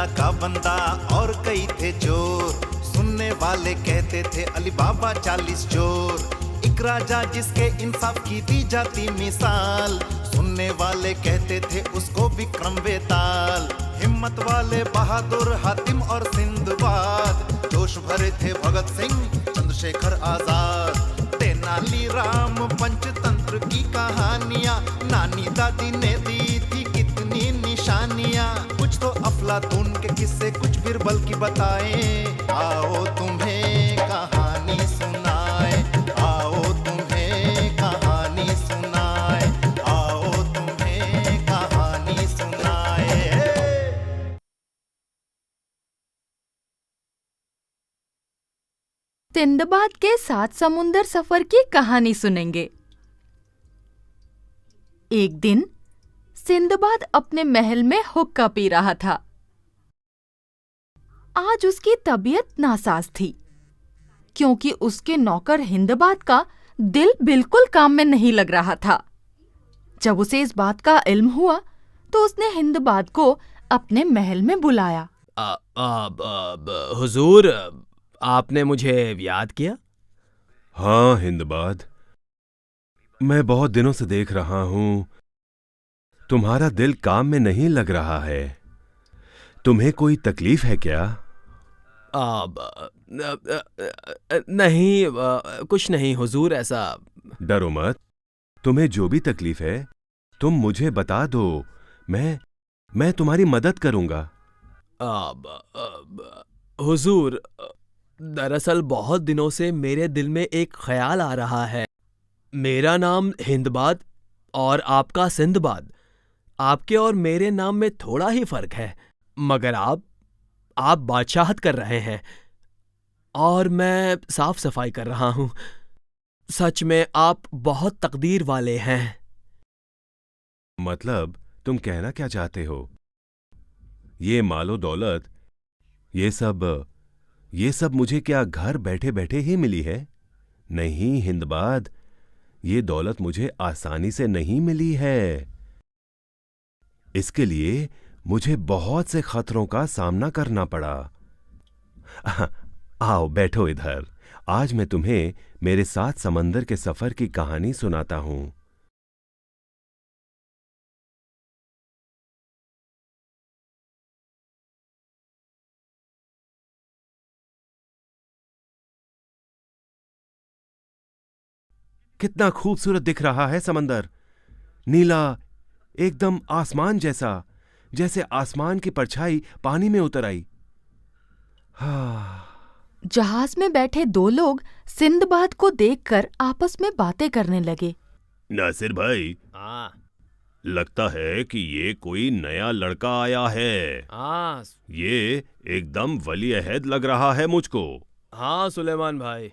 अल्लाह का बंदा और कई थे चोर। सुनने वाले कहते थे अली बाबा 40 चोर। एक राजा जिसके इंसाफ की दी जाती मिसाल, सुनने वाले कहते थे उसको विक्रम बेताल। हिम्मत वाले बहादुर हातिम और सिंधबाद, जोश भरे थे भगत सिंह चंद्रशेखर आजाद। तेनाली राम पंचतंत्र की कहानियां, नानी दादी ने दी थी कितनी निशानियां। कुछ तो अफलातून के किस्से, कुछ बिरबल की बताएं। आओ तुम्हें कहानी सुनाए, आओ तुम्हें कहानी सुनाए, आओ तुम्हें कहानी सुनाए। सिंदबाद के 7 समुंदर सफर की कहानी सुनेंगे। एक दिन सिंदबाद अपने महल में हुक्का पी रहा था। आज उसकी तबीयत नासाज थी, क्योंकि उसके नौकर हिंदबाद का दिल बिल्कुल काम में नहीं लग रहा था। जब उसे इस बात का इल्म हुआ तो उसने हिंदबाद को अपने महल में बुलाया। हुजूर, आपने मुझे याद किया? हाँ हिंदबाद, मैं बहुत दिनों से देख रहा हूं तुम्हारा दिल काम में नहीं लग रहा है। तुम्हें कोई तकलीफ है क्या? नहीं, कुछ नहीं हुजूर, ऐसा। डरो मत, तुम्हें जो भी तकलीफ है तुम मुझे बता दो, मैं तुम्हारी मदद करूंगा। हुजूर, दरअसल बहुत दिनों से मेरे दिल में एक ख्याल आ रहा है। मेरा नाम हिंदबाद और आपका सिंदबाद। आपके और मेरे नाम में थोड़ा ही फर्क है, मगर आप बादशाहत कर रहे हैं और मैं साफ सफाई कर रहा हूं। सच में आप बहुत तकदीर वाले हैं। मतलब तुम कहना क्या चाहते हो? ये मालो दौलत, ये सब मुझे क्या घर बैठे बैठे ही मिली है? नहीं हिंदबाद, ये दौलत मुझे आसानी से नहीं मिली है। इसके लिए मुझे बहुत से खतरों का सामना करना पड़ा। आओ बैठो इधर, आज मैं तुम्हें मेरे 7 समंदर के सफर की कहानी सुनाता हूं। कितना खूबसूरत दिख रहा है समंदर, नीला, एकदम आसमान जैसा, जैसे आसमान की परछाई पानी में उतर आई। जहाज में बैठे 2 लोग सिंदबाद को देखकर आपस में बातें करने लगे। नासिर भाई, हाँ, लगता है कि ये कोई नया लड़का आया है। हाँ, ये एकदम वली अहद लग रहा है मुझको। हाँ सुलेमान भाई,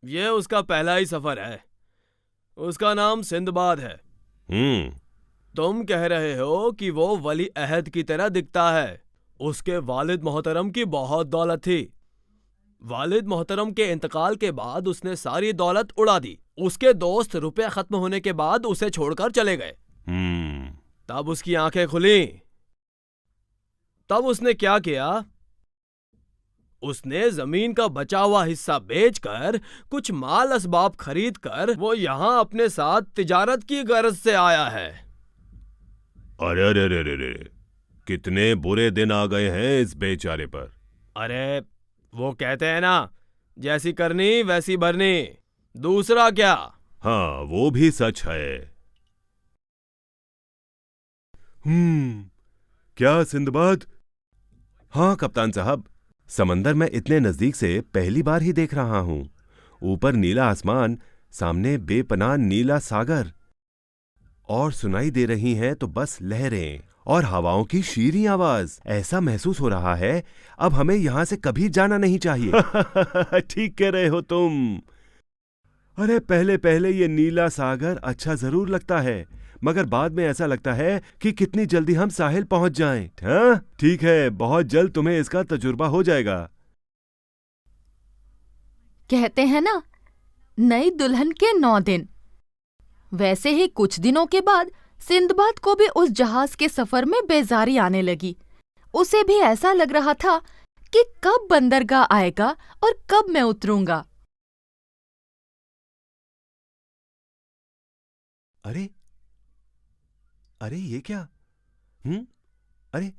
ये उसका पहला ही सफर है। उसका नाम सिंदबाद है। तुम कह रहे हो कि वो वली अहद की तरह दिखता है। उसके वालिद मोहतरम की बहुत दौलत थी। वालिद मोहतरम के इंतकाल के बाद उसने सारी दौलत उड़ा दी। उसके दोस्त रुपए खत्म होने के बाद उसे छोड़कर चले गए। तब उसकी आंखें खुली। तब उसने क्या किया? उसने जमीन का बचा हुआ हिस्सा बेचकर कुछ माल असबाब खरीद कर वो यहाँ अपने साथ तिजारत की गरज से आया है। अरे अरे अरे अरे, कितने बुरे दिन आ गए हैं इस बेचारे पर। अरे वो कहते हैं ना, जैसी करनी वैसी भरनी। दूसरा क्या? हाँ वो भी सच है। क्या सिंदबाद? हाँ कप्तान साहब, समंदर में इतने नजदीक से पहली बार ही देख रहा हूं। ऊपर नीला आसमान, सामने बेपनाह नीला सागर, और सुनाई दे रही हैं तो बस लहरें और हवाओं की शीरीं आवाज। ऐसा महसूस हो रहा है अब हमें यहां से कभी जाना नहीं चाहिए। ठीक कह रहे हो तुम। अरे पहले पहले ये नीला सागर अच्छा जरूर लगता है, मगर बाद में ऐसा लगता है कि कितनी जल्दी हम साहिल पहुंच जाएं। हाँ ठीक है, बहुत जल्द तुम्हें इसका तजुर्बा हो जाएगा। कहते हैं ना, नई दुल्हन के 9 दिन। वैसे ही कुछ दिनों के बाद सिंदबाद को भी उस जहाज के सफर में बेजारी आने लगी। उसे भी ऐसा लग रहा था कि कब बंदरगाह आएगा और कब मैं उतरूंगा। अरे अरे ये क्या? अरे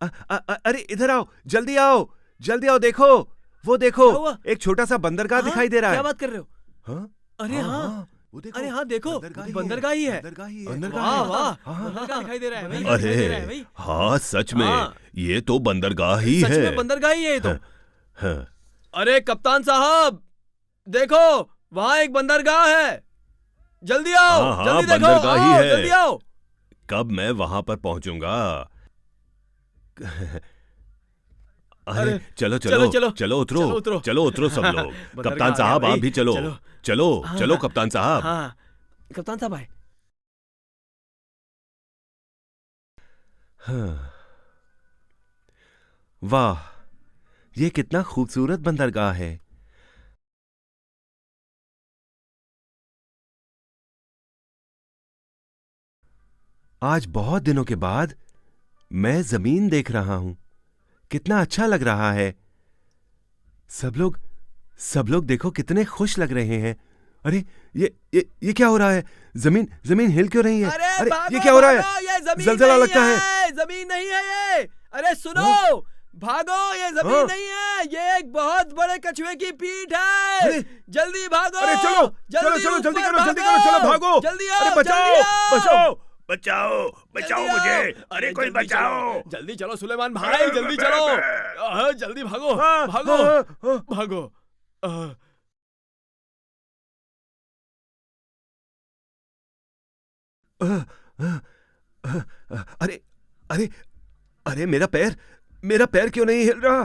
अरे इधर आओ, जल्दी आओ, जल्दी आओ, देखो, वो देखो, क्या हुआ? एक छोटा सा बंदरगाह हाँ, दिखाई दे रहा क्या है। बात कर रहे हो? हाँ? अरे हाँ, वो देखो, अरे हाँ, देखो, बंदरगाह ही है। बंदरगाह ही है। वाह हाँ, वाह, हाँ, बंदरगाह दिखाई दे रहा है भाई, हाँ। दिखाई दे रहा है अरे भाई। हाँ, सच में हाँ। ये तो बंदरगाह ही सच है। में बंदरगाह ही है ये तो। हाँ। अरे कप्तान साहब, देखो, वहाँ एक बंदरगाह है। जल्दी आओ, हाँ, हाँ, जल्दी देखो, बंदरगाह ही आओ, है। जल्दी आओ। कब मैं वहां पर पहुंचूंगा? अरे अरे, चलो चलो, चलो चलो, चलो उतरो, चलो, उतरो। चलो उतरो सब लोग। बंदरगाह कप्तान आ साहब गया आप भाई, भी चलो, चलो। चलो हाँ, चलो हाँ, कप्तान साहब। हाँ, कप्तान साहब आए। हाँ। वाह, ये कितना खूबसूरत बंदरगाह है। आज बहुत दिनों के बाद मैं जमीन देख रहा हूं। कितना अच्छा लग रहा है। सब लोग देखो कितने खुश लग रहे हैं। अरे ये क्या हो रहा है? जमीन जमीन हिल क्यों रही है? अरे ये क्या हो रहा है? ये जमीन जलजला नहीं लगता है। जमीन नहीं है ये। अरे सुनो, भागो, ये जमीन हाँ? नहीं है, ये एक बहुत बड़े कछुए की पीठ है। अरे, जल्दी भागो। अरे चलो चलो चलो, ऊपर जल्दी करो, जल्दी करो, चलो भागो। जल्दी आओ, अरे बचाओ, जल्दी आओ। बचाओ, बचाओ, बचाओ जल्दी मुझे। आओ। अरे कोई जल्दी बचाओ। चलो, जल्दी चलो सुलेमान भाई, जल्दी चलो। जल्दी भागो, हाँ, भागो, हाँ, हाँ। भागो। अरे अरे अरे मेरा पैर क्यों नहीं हिल रहा?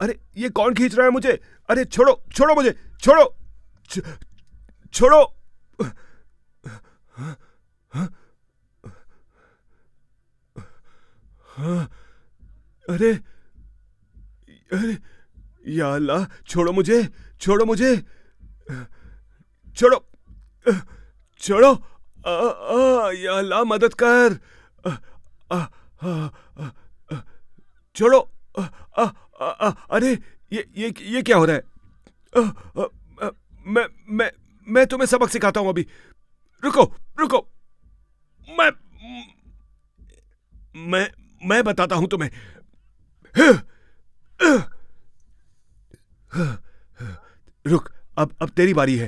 अरे ये कौन खींच रहा है मुझे? अरे छोड़ो, छोड़ो मुझे, छोड़ो, छोड़ो। अरे अरे या अल्लाह, छोड़ो मुझे, छोड़ो मुझे, छोड़ो, छोड़ो। या अल्लाह मदद कर। छोड़ो। अरे ये क्या हो रहा है? मैं तुम्हें सबक सिखाता हूं अभी। रुको, रुको। मैं बताता हूं तुम्हें। रुक, अब तेरी बारी है।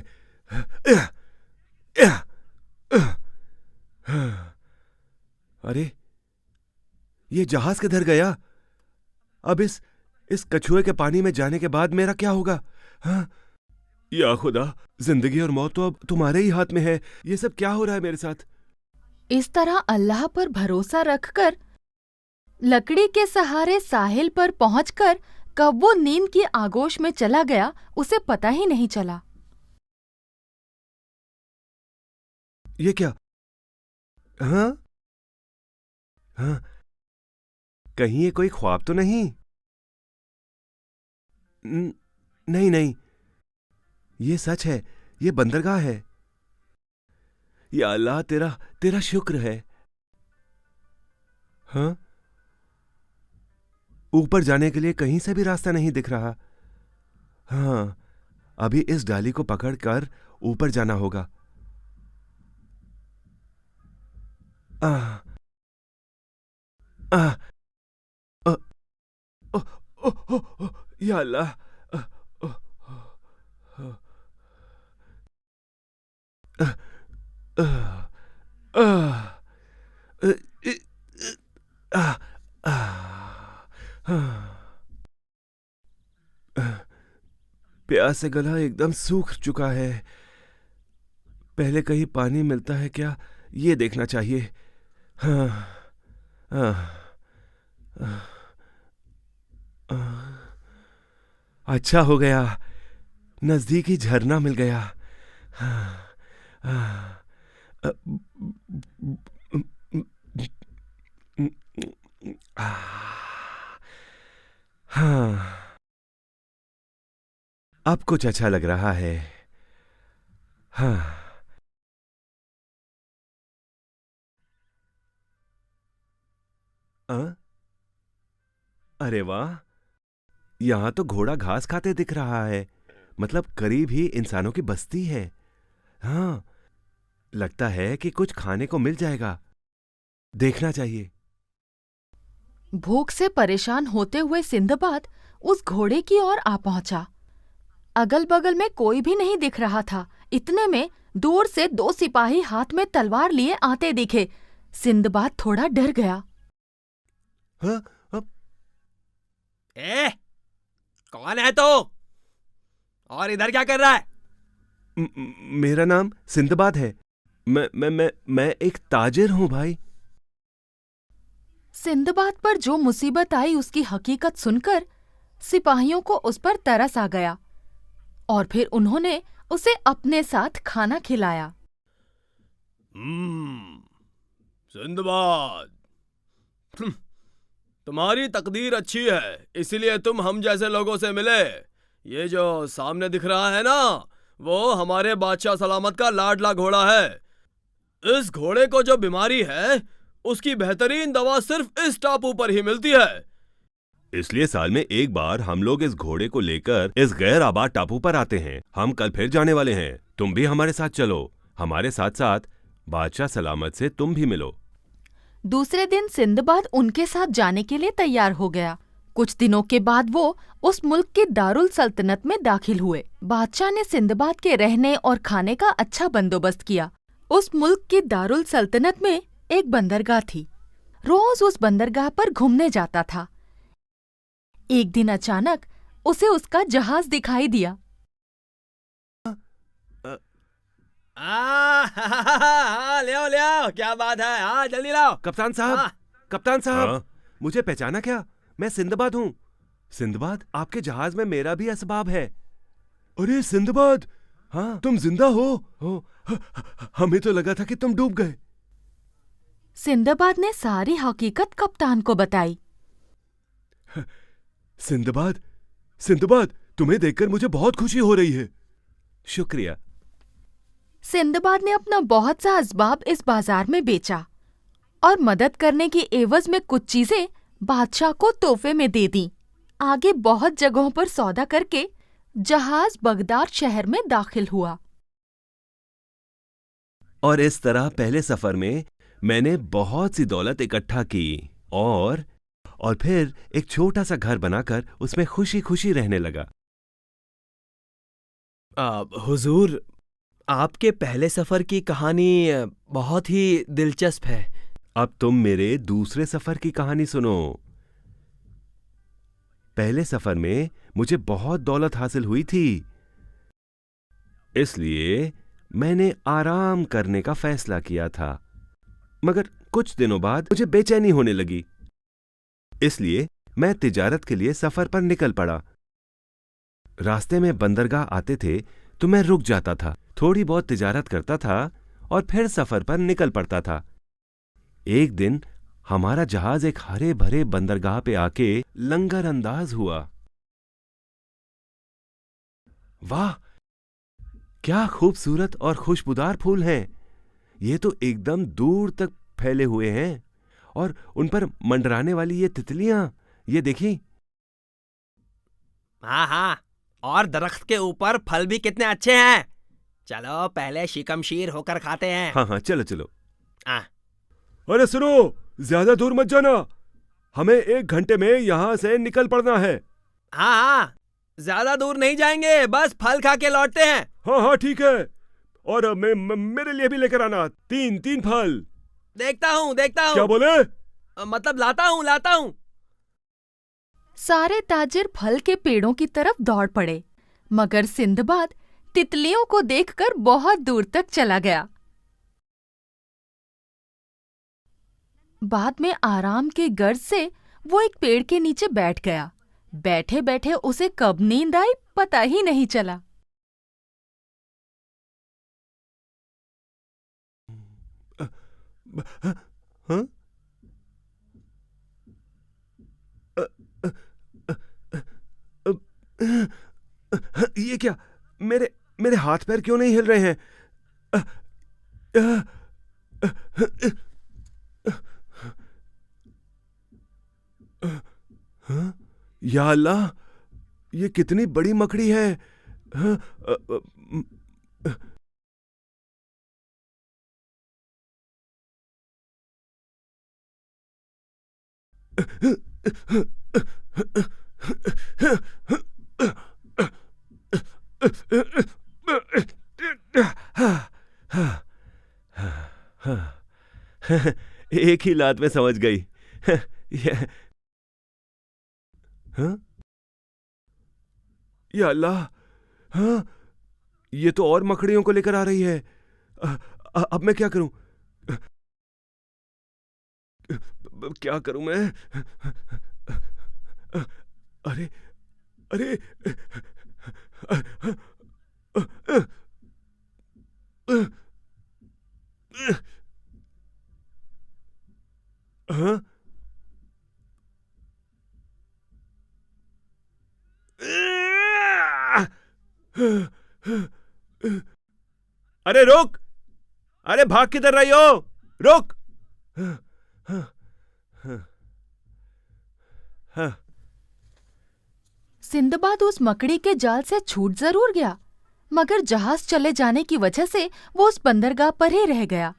अरे ये जहाज किधर गया? अब इस कछुए के पानी में जाने के बाद मेरा क्या होगा? हाँ? या खुदा, जिंदगी और मौत तो अब तुम्हारे ही हाथ में है। ये सब क्या हो रहा है मेरे साथ? इस तरह अल्लाह पर भरोसा रखकर लकड़ी के सहारे साहिल पर पहुंचकर कब वो नींद की आगोश में चला गया, उसे पता ही नहीं चला। ये क्या? हाँ? हाँ? कहीं ये कोई ख्वाब तो नहीं? नहीं नहीं, ये सच है, ये बंदरगाह है। या अल्लाह, तेरा शुक्र है। हाँ? ऊपर जाने के लिए कहीं से भी रास्ता नहीं दिख रहा। हाँ, अभी इस डाली को पकड़कर ऊपर जाना होगा। या अल्लाह। प्यास से गला एकदम सूख चुका है। पहले कहीं पानी मिलता है क्या, ये देखना चाहिए। हाँ, अच्छा हो गया, नजदीकी झरना मिल गया। हाँ, अब कुछ अच्छा लग रहा है। हाँ। अरे वाह, यहाँ तो घोड़ा घास खाते दिख रहा है। मतलब करीब ही इंसानों की बस्ती है। हाँ, लगता है कि कुछ खाने को मिल जाएगा। देखना चाहिए। भूख से परेशान होते हुए सिंदबाद उस घोड़े की ओर आ पहुंचा। अगल बगल में कोई भी नहीं दिख रहा था। इतने में दूर से 2 सिपाही हाथ में तलवार लिए आते दिखे। सिंदबाद थोड़ा डर गया। हाँ, ए, कौन है तू? और इधर क्या कर रहा है? मेरा नाम सिंदबाद है। मैं एक ताजिर हूं भाई। सिंदबाद पर जो मुसीबत आई उसकी हकीकत सुनकर सिपाहियों को उस पर तरस आ गया और फिर उन्होंने उसे अपने साथ खाना खिलाया। सिंदबाद, तुम्हारी तकदीर अच्छी है, इसीलिए तुम हम जैसे लोगों से मिले। ये जो सामने दिख रहा है ना, वो हमारे बादशाह सलामत का लाडला घोड़ा है। इस घोड़े को जो बीमारी है, उसकी बेहतरीन दवा सिर्फ इस टापू पर ही मिलती है। इसलिए साल में एक बार हम लोग इस घोड़े को लेकर इस गैर आबाद टापू पर आते हैं। हम कल फिर जाने वाले हैं। तुम भी हमारे साथ चलो। हमारे साथ साथ बादशाह सलामत से तुम भी मिलो। दूसरे दिन सिंदबाद उनके साथ जाने के लिए तैयार हो गया। कुछ दिनों के बाद वो उस मुल्क के दारुल सल्तनत में दाखिल हुए। बादशाह ने सिंदबाद के रहने और खाने का अच्छा बंदोबस्त किया। उस मुल्क की दारुल सल्तनत में एक बंदरगाह थी। रोज उस बंदरगाह पर घूमने जाता था। एक दिन अचानक उसे उसका जहाज दिखाई दिया। ले आओ, क्या बात है? जल्दी लाओ। कप्तान साहब, कप्तान साहब, मुझे पहचाना क्या? मैं सिंदबाद हूँ। सिंदबाद, आपके जहाज में मेरा भी असबाब है। अरे सिंदबाद, हाँ, तुम जिंदा हो? हमें तो लगा था कि तुम डूब गए। सिंदबाद ने सारी हकीकत कप्तान को बताई। सिंदबाद, सिंदबाद, तुम्हें देखकर मुझे बहुत खुशी हो रही है। शुक्रिया। सिंदबाद ने अपना बहुत सा असबाब इस बाजार में बेचा और मदद करने की एवज में कुछ चीजें बादशाह को तोहफे में दे दी। आगे बहुत जगहों पर सौदा करके जहाज बगदाद शहर में दाखिल हुआ। और इस तरह पहले सफर में मैंने बहुत सी दौलत इकट्ठा की और फिर एक छोटा सा घर बनाकर उसमें खुशी खुशी रहने लगा। हुजूर, आपके पहले सफर की कहानी बहुत ही दिलचस्प है। अब तुम मेरे दूसरे सफर की कहानी सुनो। पहले सफर में मुझे बहुत दौलत हासिल हुई थी, इसलिए मैंने आराम करने का फैसला किया था। मगर कुछ दिनों बाद मुझे बेचैनी होने लगी, इसलिए मैं तिजारत के लिए सफर पर निकल पड़ा। रास्ते में बंदरगाह आते थे तो मैं रुक जाता था, थोड़ी बहुत तिजारत करता था और फिर सफर पर निकल पड़ता था। एक दिन हमारा जहाज एक हरे भरे बंदरगाह पे आके लंगर अंदाज हुआ। वाह, क्या खूबसूरत और खुशबूदार फूल हैं। ये तो एकदम दूर तक फैले हुए हैं और उन पर मंडराने वाली ये तितलियां, ये देखी। हाँ, और दरख्त के ऊपर फल भी कितने अच्छे हैं। चलो पहले शिकमशीर होकर खाते हैं। हाँ, चलो। हाँ। अरे सुनो, ज्यादा दूर मत जाना, हमें 1 घंटे में यहां से निकल पड़ना है। हाँ, ज्यादा दूर नहीं जाएंगे, बस फल खा के लौटते हैं। हाँ, ठीक है। और मेरे लिए भी लेकर आना 3 फल। देखता हूँ। क्या बोले? मतलब लाता हूँ। सारे ताजिर फल के पेड़ों की तरफ दौड़ पड़े, मगर सिंदबाद तितलियों को देखकर बहुत दूर तक चला गया। बाद में आराम के गर्ज से वो एक पेड़ के नीचे बैठ गया। बैठे बैठे उसे कब नींद आई पता ही नहीं चला। हाँ? ये क्या? मेरे हाथ पैर क्यों नहीं हिल रहे हैं? हाँ? या अल्लाह, ये कितनी बड़ी मकड़ी है। हाँ? एक ही लात में समझ गई। ये- हाँ? या अल्लाह, हाँ, ये तो और मकड़ियों को लेकर आ रही है। अब मैं क्या करूं? क्या करूं मैं? अरे, अरे, हाँ? अरे रुक! अरे भाग किधर रही हो? रुक! सिंदबाद उस मकड़ी के जाल से छूट जरूर गया, मगर जहाज चले जाने की वजह से वो उस बंदरगाह पर ही रह गया।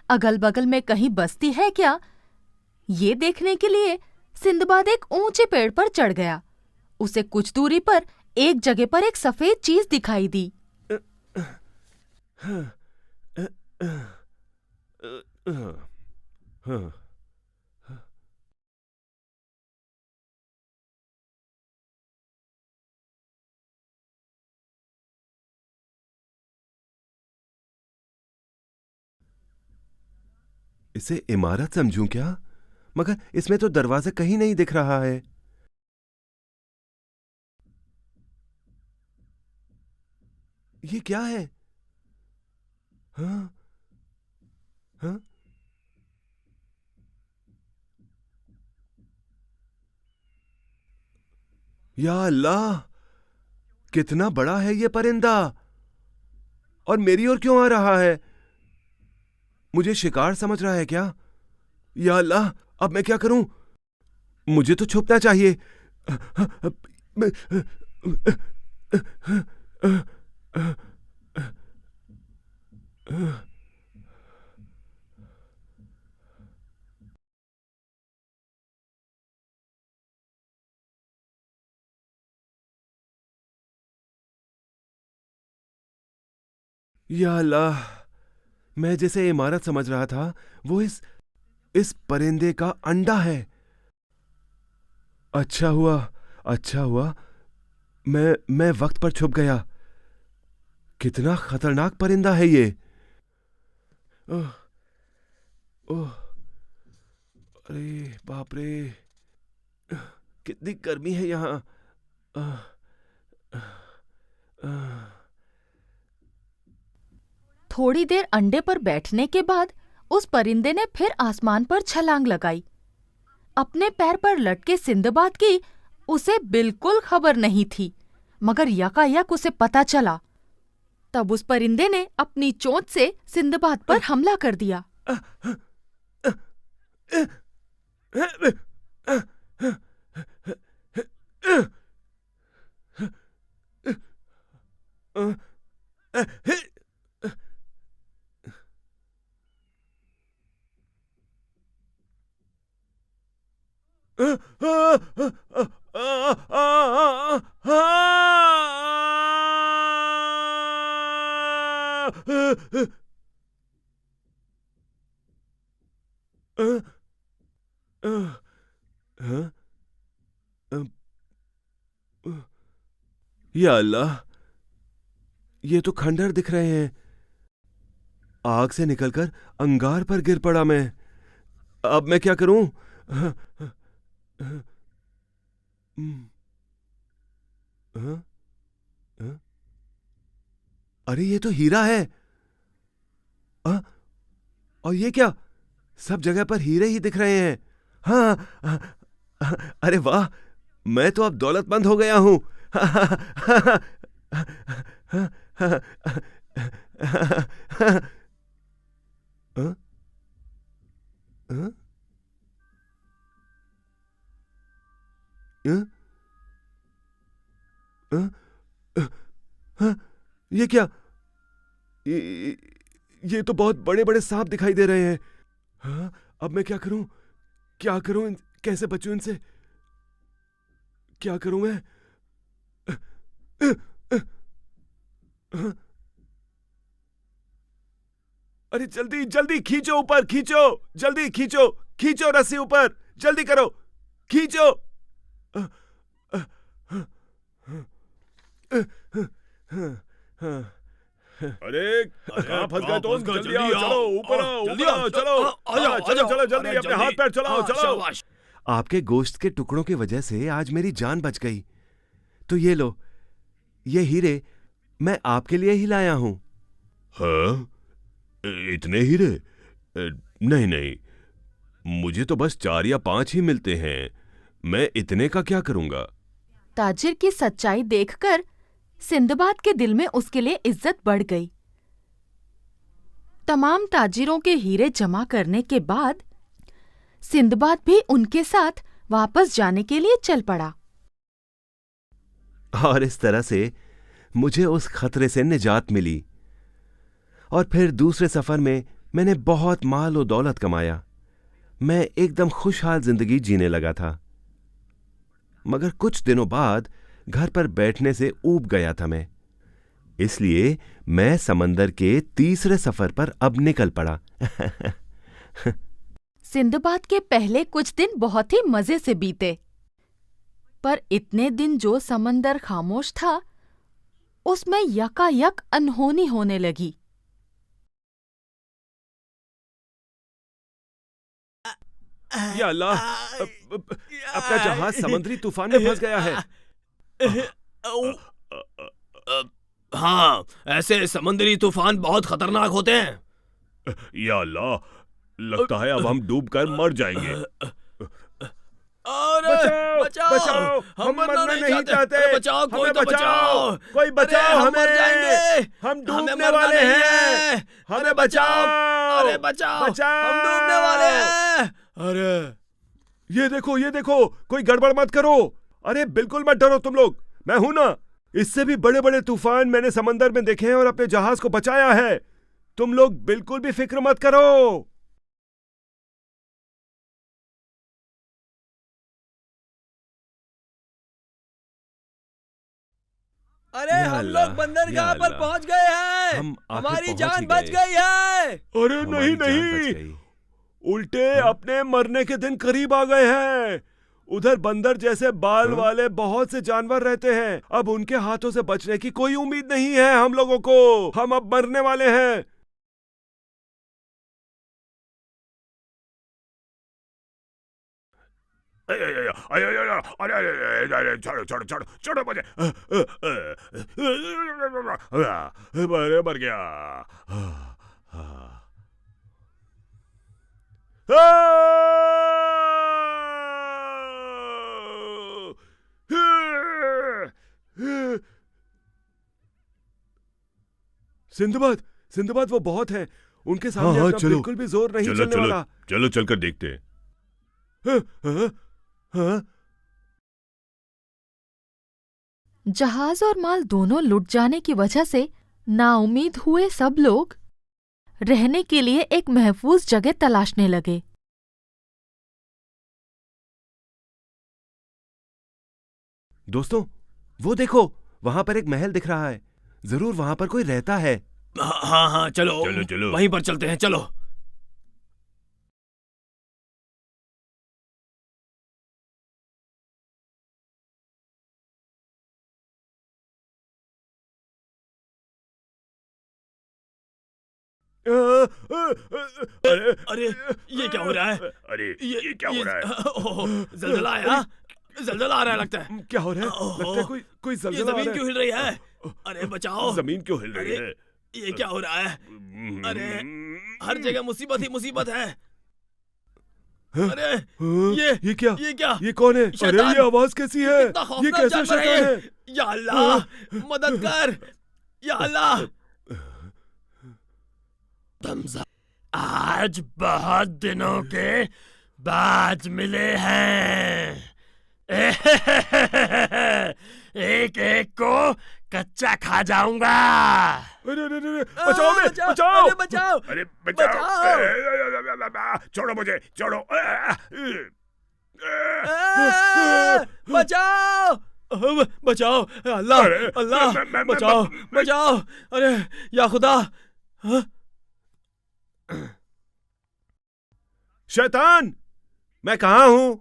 अगल बगल में कहीं बस्ती है क्या, ये देखने के लिए सिंदबाद एक ऊंचे पेड़ पर चढ़ गया। उसे कुछ दूरी पर एक जगह पर एक सफेद चीज दिखाई दी। इसे इमारत समझूं क्या? मगर इसमें तो दरवाजा कहीं नहीं दिख रहा है। ये क्या है? हाँ? हाँ? या अल्लाह, कितना बड़ा है ये परिंदा, और मेरी ओर क्यों आ रहा है? मुझे शिकार समझ रहा है क्या? या अल्लाह, अब मैं क्या करूं? मुझे तो छुपना चाहिए। या अल्लाह, मैं जिसे इमारत समझ रहा था वो इस परिंदे का अंडा है। अच्छा हुआ, अच्छा हुआ, मैं वक्त पर छुप गया। कितना खतरनाक परिंदा है ये। ओह, ओह, अरे बाप रे, कितनी गर्मी है यहाँ। आह, आह, थोड़ी देर अंडे पर बैठने के बाद उस परिंदे ने फिर आसमान पर छलांग लगाई। अपने पैर पर लटके सिंदबाद की उसे बिल्कुल खबर नहीं थी, मगर यकायक उसे पता चला। तब उस परिंदे ने अपनी चोंच से सिंदबाद पर हमला कर दिया। या अल्लाह, ये तो खंडहर दिख रहे हैं। आग से निकलकर अंगार पर गिर पड़ा मैं। अब मैं क्या करूं? अरे ये तो हीरा है। और ये क्या, सब जगह पर हीरे ही दिख रहे हैं। हाँ, अरे वाह, मैं तो अब दौलतमंद हो गया हूं। क्या? ये तो बहुत बड़े बड़े सांप दिखाई दे रहे हैं। हाँ, अब मैं क्या करूं? क्या करूं? कैसे बचूं इनसे? क्या करूं मैं? अरे जल्दी जल्दी खींचो, ऊपर खींचो, जल्दी खींचो, खींचो रस्सी ऊपर, जल्दी करो, खींचो। अरे कहाँ फंस गए तुम? जल्दी आओ, चलो ऊपर आओ, ऊपर आओ, चलो चलो चलो जल्दी, अपने हाथ पैर चलाओ, चलो। आपके गोश्त के टुकड़ों की वजह से आज मेरी जान बच गई। तो ये लो, ये हीरे मैं आपके लिए ही लाया हूं। हाँ? इतने हीरे? नहीं नहीं, मुझे तो बस 4 या 5 ही मिलते हैं। मैं इतने का क्या करूंगा? ताजिर की सच्चाई देखकर सिंदबाद के दिल में उसके लिए इज्जत बढ़ गई। तमाम ताजिरों के हीरे जमा करने के बाद सिंदबाद भी उनके साथ वापस जाने के लिए चल पड़ा। और इस तरह से मुझे उस खतरे से निजात मिली। और फिर दूसरे सफर में मैंने बहुत माल और दौलत कमाया। मैं एकदम खुशहाल जिंदगी जीने लगा था। मगर कुछ दिनों बाद घर पर बैठने से ऊब गया था मैं। इसलिए मैं समंदर के तीसरे सफर पर अब निकल पड़ा। सिंदबाद के पहले कुछ दिन बहुत ही मजे से बीते, पर इतने दिन जो समंदर खामोश था, उसमें यकायक अनहोनी होने लगी। या अल्लाह, अपना जहाज समुद्री तूफान में फंस गया है। हाँ, ऐसे समुद्री तूफान बहुत खतरनाक होते हैं। या अल्लाह, लगता है अब हम डूबकर मर जाएंगे। अरे बचाओ, बचाओ, हम मरना नहीं चाहते। अरे बचाओ, कोई तो बचाओ, कोई बचाओ, हम मर जाएंगे, हम डूबने मरना वाले नहीं हैं। है। हमें अरे बचाओ, अरे बचाओ, बचाओ। हम डूबने वाले हैं। अरे ये देखो, कोई गड़बड़ मत करो। अरे बिल्कुल मत डरो तुम लोग, मैं हूं ना। इससे भी बड़े बड़े तूफान मैंने समंदर में देखे हैं और अपने जहाज को बचाया है। तुम लोग बिल्कुल भी फिक्र मत करो। अरे हम लोग बंदरगाह पर पहुंच गए हैं। हमारी जान बच गई है। अरे नहीं, उल्टे अपने मरने के दिन करीब आ गए हैं। उधर बंदर जैसे बाल वाले बहुत से जानवर रहते हैं। अब उनके हाथों से बचने की कोई उम्मीद नहीं है हम लोगों को। हम अब मरने वाले हैं। छोड़ो मुझे। मर गया। सिंदबाद वो बहुत है। उनके सामने अपना बिल्कुल भी जोर नहीं चलने वाला। चलो चलकर देखते हैं। जहाज और माल दोनों लुट जाने की वजह से नाउम्मीद हुए सब लोग रहने के लिए एक महफूज जगह तलाशने लगे। दोस्तों, वो देखो, वहां पर एक महल दिख रहा है। जरूर वहां पर कोई रहता है। हाँ, चलो वहीं पर चलते हैं, चलो। अरे ये क्या हो रहा है? अरे ये क्या हो रहा है? जलजला आया, जलजला आ रहा है लगता है। क्या हो रहा है? लगता है कोई जलजला आ रहा है। जमीन क्यों हिल रही है? अरे बचाओ, जमीन क्यों हिल रही है? ये क्या हो रहा है? अरे हर जगह मुसीबत ही मुसीबत है। अरे ये क्या? ये कौन है? अरे शैतान! ये आवाज कैसी है? ये कैसा जानवर शैतान है? या अल्लाह, मदद कर, या अल्लाह। आज बहुत दिनों के बाद मिले हैं। एक एक को कच्चा खा जाऊंगा। अरे अरे अरे, बचाओ बे, बचाओ! अरे बचाओ! अरे बचाओ! छोड़ो मुझे, छोड़ो। बचाओ! बचाओ! अल्लाह, अरे, अल्लाह, मैं- बचाओ, बचाओ! अरे या खुदा! हाँ? शैतान, मैं कहाँ हूँ?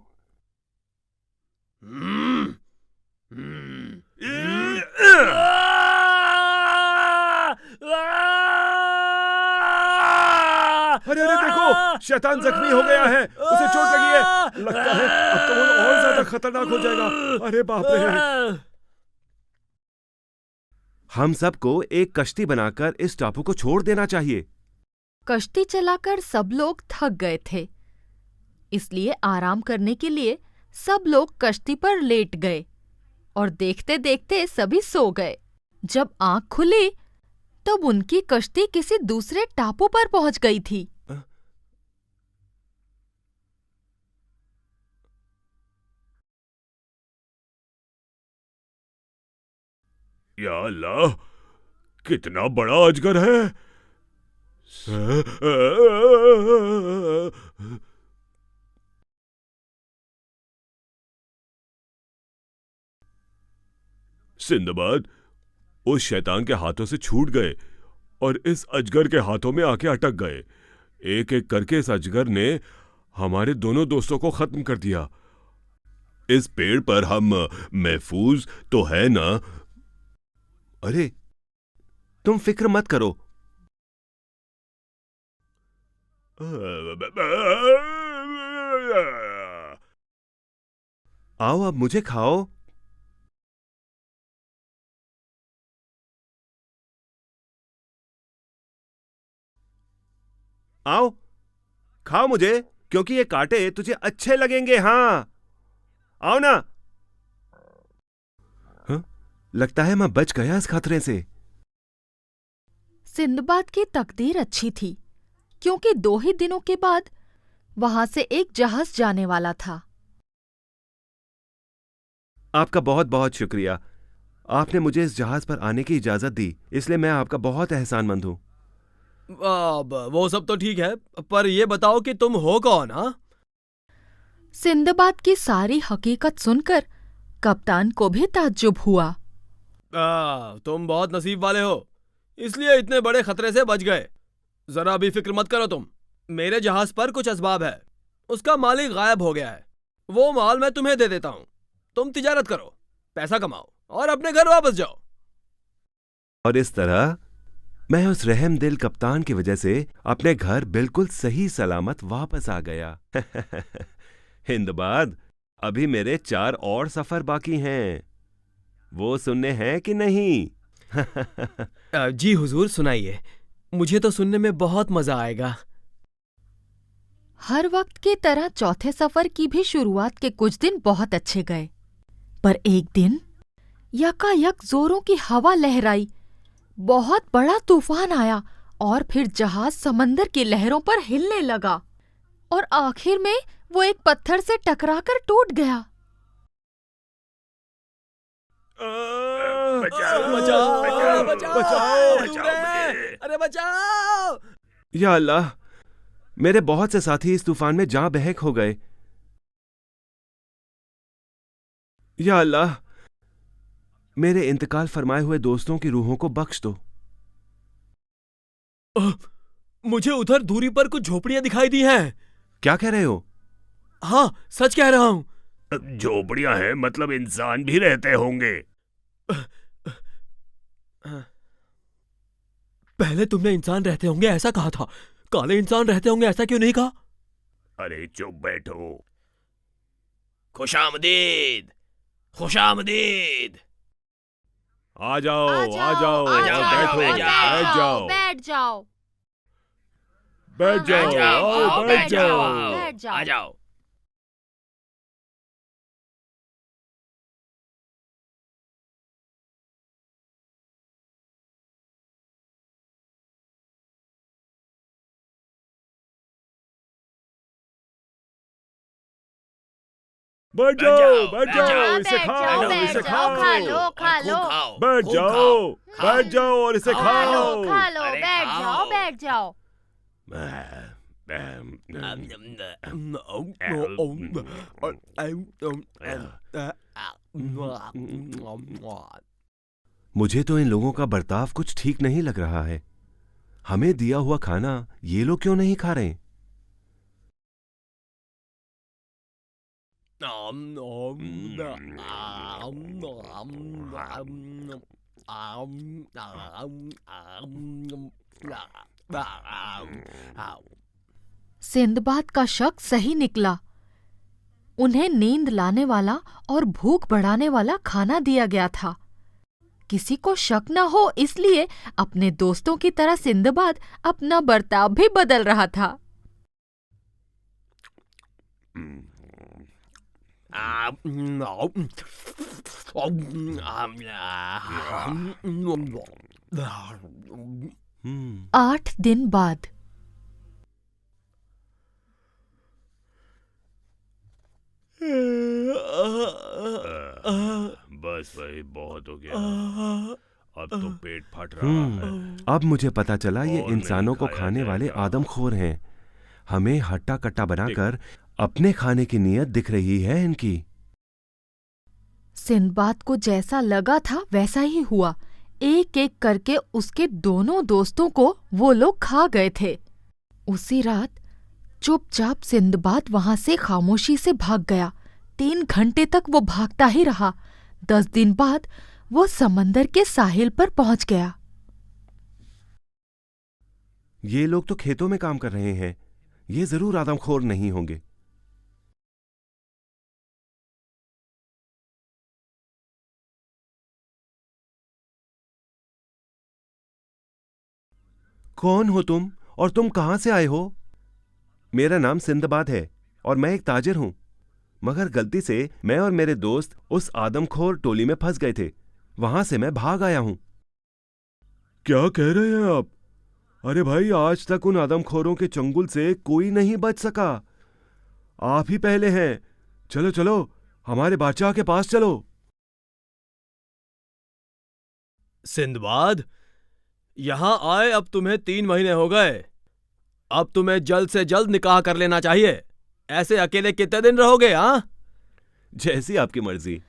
अरे अरे देखो, शैतान जख्मी हो गया है, उसे चोट लगी है। लगता है अब तो वो और ज्यादा खतरनाक हो जाएगा। अरे बाप रे! हम सबको एक कश्ती बनाकर इस टापू को छोड़ देना चाहिए। कश्ती चलाकर सब लोग थक गए थे, इसलिए आराम करने के लिए सब लोग कश्ती पर लेट गए और देखते देखते सभी सो गए। जब आंख खुली तब उनकी कश्ती किसी दूसरे टापू पर पहुंच गई थी। या अल्लाह, कितना बड़ा अजगर है। सिंदबाद उस शैतान के हाथों से छूट गए और इस अजगर के हाथों में आके अटक गए। एक एक करके इस अजगर ने हमारे दोनों दोस्तों को खत्म कर दिया। इस पेड़ पर हम महफूज तो है ना? अरे तुम फिक्र मत करो। आओ अब मुझे खाओ। आओ खाओ मुझे, क्योंकि ये कांटे तुझे अच्छे लगेंगे। हाँ आओ ना। हाँ? लगता है मैं बच गया इस खतरे से। सिंदबाद की तकदीर अच्छी थी, क्योंकि 2 ही दिनों के बाद वहां से एक जहाज जाने वाला था। आपका बहुत बहुत शुक्रिया। आपने मुझे इस जहाज पर आने की इजाजत दी, इसलिए मैं आपका बहुत एहसानमंद हूँ। अब वो सब तो ठीक है, पर ये बताओ कि तुम हो कौन? हाँ? सिंदबाद की सारी हकीकत सुनकर कप्तान को भी ताज्जुब हुआ। तुम बहुत नसीब वाले हो, इसलिए इतने बड़े खतरे से बच गए। जरा भी फिक्र मत करो तुम। मेरे जहाज पर कुछ असबाब है, उसका मालिक गायब हो गया है। वो माल मैं तुम्हें दे देता हूँ। तुम तिजारत करो, पैसा कमाओ और अपने घर वापस जाओ। और इस तरह मैं उस रहम दिल कप्तान की वजह से अपने घर बिल्कुल सही सलामत वापस आ गया। हिंदबाद, अभी मेरे 4 और सफर बाकी हैं, वो सुनने हैं कि नहीं? जी हुजूर, सुनाइए, मुझे तो सुनने में बहुत मजा आएगा। हर वक्त की तरह चौथे सफर की भी शुरुआत के कुछ दिन बहुत अच्छे गए, पर एक दिन यकायक जोरों की हवा लहराई, बहुत बड़ा तूफान आया और फिर जहाज समंदर की लहरों पर हिलने लगा और आखिर में वो एक पत्थर से टकराकर टूट गया। बचाओ, बचाओ, दूर है। अरे बचाओ! या अल्लाह, मेरे बहुत से साथी इस तूफान में जान बहक हो गए। या अल्लाह, मेरे इंतकाल फरमाए हुए दोस्तों की रूहों को बख्श दो। मुझे उधर दूरी पर कुछ झोपड़ियां दिखाई दी हैं। क्या कह रहे हो? हाँ, सच कह रहा हूं। झोपड़ियां हैं, मतलब इंसान भी रहते होंगे। पहले तुमने इंसान रहते होंगे ऐसा कहा था, काले इंसान रहते होंगे ऐसा क्यों नहीं कहा? अरे चुप बैठो। खुशामदीद, खुशामदीद। आ जाओ, आ जाओ, आ जाओ, बैठो, बैठ जाओ, बैठ जाओ, बैठ जाओ, बैठ जाओ, आओ, बैठ जाओ। बैठ जाओ। आ जाओ। बैठ जाओ, बैठ जाओ, इसे खाओ, इसे खाओ। खा लो, खा लो। बैठ जाओ, बैठ जाओ और इसे खाओ। खा लो, बैठ जाओ, बैठ जाओ। मुझे तो इन लोगों का बर्ताव कुछ ठीक नहीं लग रहा है। हमें दिया हुआ खाना ये लोग क्यों नहीं खा रहे? सिंदबाद का शक सही निकला। उन्हें नींद लाने वाला और भूख बढ़ाने वाला खाना दिया गया था। किसी को शक न हो इसलिए अपने दोस्तों की तरह सिंदबाद अपना बर्ताव भी बदल रहा था। हम्म 8 दिन बाद बस भाई, बहुत हो गया। अब तो पेट फट रहा है। अब मुझे पता चला ये और इंसानों नहीं को खाया खाने वाले जाएगा। आदमखोर हैं। हमें हट्टा कट्टा बनाकर अपने खाने की नीयत दिख रही है इनकी। सिंदबाद को जैसा लगा था वैसा ही हुआ। एक एक करके उसके दोनों दोस्तों को वो लोग खा गए थे। उसी रात चुपचाप सिंदबाद वहां से खामोशी से भाग गया। 3 घंटे तक वो भागता ही रहा। 10 दिन बाद वो समंदर के साहिल पर पहुंच गया। ये लोग तो खेतों में काम कर रहे हैं। ये जरूर आदमखोर नहीं होंगे। कौन हो तुम और तुम कहां से आए हो? मेरा नाम सिंदबाद है और मैं एक ताजिर हूं। मगर गलती से मैं और मेरे दोस्त उस आदमखोर टोली में फंस गए थे। वहां से मैं भाग आया हूं। क्या कह रहे हैं आप? अरे भाई, आज तक उन आदमखोरों के चंगुल से कोई नहीं बच सका। आप ही पहले हैं। चलो चलो, हमारे बादशाह के पास चलो। सिंदबाद, यहां आए अब तुम्हें 3 महीने हो गए। अब तुम्हें जल्द से जल्द निकाह कर लेना चाहिए। ऐसे अकेले कितने दिन रहोगे? हाँ, जैसी आपकी मर्जी।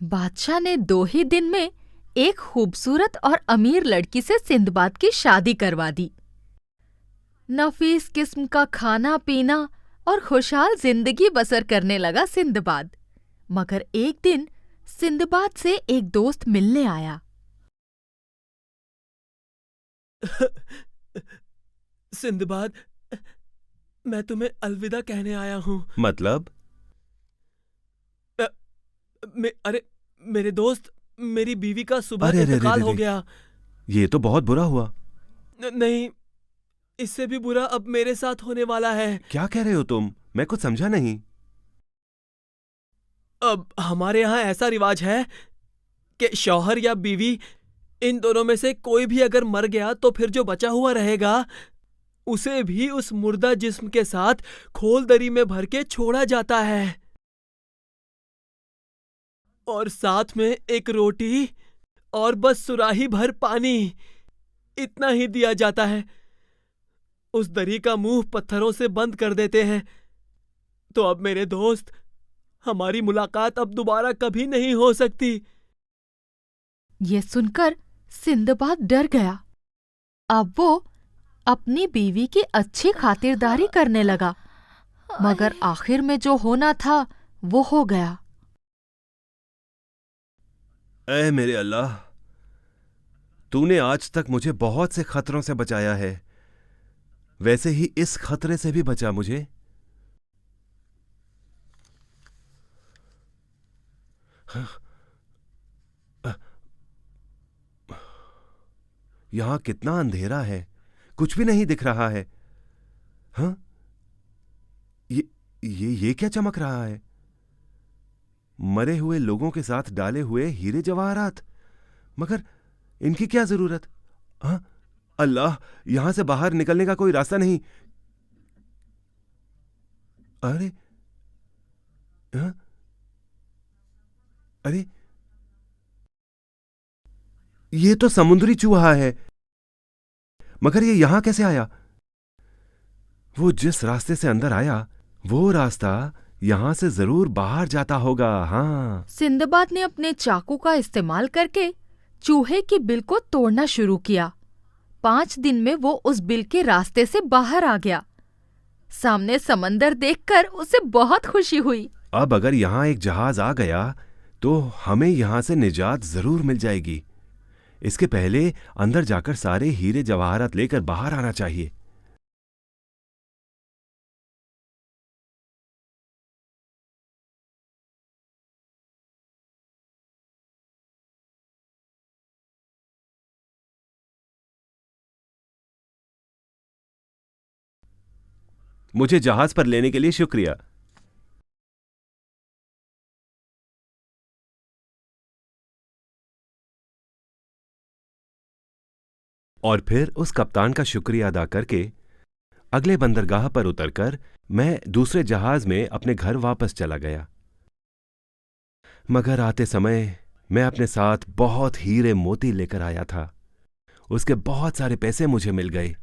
बादशाह ने 2 ही दिन में एक खूबसूरत और अमीर लड़की से सिंदबाद की शादी करवा दी। नफीस किस्म का खाना पीना और खुशहाल जिंदगी बसर करने लगा सिंदबाद। मगर एक दिन सिंदबाद से एक दोस्त मिलने आया। सिंदबाद, मैं तुम्हें अलविदा कहने आया हूं। मतलब? अरे मेरे दोस्त, मेरी बीवी का सुबह अरे, इंतकाल हो अरे। गया। ये तो बहुत बुरा हुआ। नहीं, इससे भी बुरा अब मेरे साथ होने वाला है। क्या कह रहे हो तुम? मैं कुछ समझा नहीं। अब हमारे यहाँ ऐसा रिवाज है कि शौहर या बीवी, इन दोनों में से कोई भी अगर मर गया तो फिर जो बचा हुआ रहेगा उसे भी उस मुर्दा जिस्म के साथ खोल दरी में भर के छोड़ा जाता है और साथ में एक रोटी और बस सुराही भर पानी, इतना ही दिया जाता है। उस दरी का मुंह पत्थरों से बंद कर देते हैं। तो अब मेरे दोस्त, हमारी मुलाकात अब दोबारा कभी नहीं हो सकती। ये सुनकर सिंदबाद डर गया। अब वो अपनी बीवी की अच्छी खातिरदारी करने लगा। मगर आखिर में जो होना था वो हो गया। ऐ मेरे अल्लाह, तूने आज तक मुझे बहुत से खतरों से बचाया है। वैसे ही इस खतरे से भी बचा मुझे। यहां कितना अंधेरा है, कुछ भी नहीं दिख रहा है। हाँ, ये क्या चमक रहा है? मरे हुए लोगों के साथ डाले हुए हीरे जवाहरात। मगर इनकी क्या जरूरत? हाँ, अल्लाह, यहां से बाहर निकलने का कोई रास्ता नहीं। अरे, हाँ? अरे, ये तो समुद्री चूहा है, मगर ये यहां कैसे आया? वो जिस रास्ते से अंदर आया, वो रास्ता यहां से जरूर बाहर जाता होगा। हाँ। सिंदबाद ने अपने चाकू का इस्तेमाल करके चूहे की बिल को तोड़ना शुरू किया। 5 दिन में वो उस बिल के रास्ते से बाहर आ गया। सामने समंदर देखकर उसे बहुत खुशी हुई। अब अगर यहां एक जहाज आ गया तो हमें यहां से निजात जरूर मिल जाएगी। इसके पहले अंदर जाकर सारे हीरे जवाहरात लेकर बाहर आना चाहिए। मुझे जहाज पर लेने के लिए शुक्रिया। और फिर उस कप्तान का शुक्रिया अदा करके अगले बंदरगाह पर उतरकर मैं दूसरे जहाज में अपने घर वापस चला गया। मगर आते समय मैं अपने साथ बहुत हीरे मोती लेकर आया था। उसके बहुत सारे पैसे मुझे मिल गए।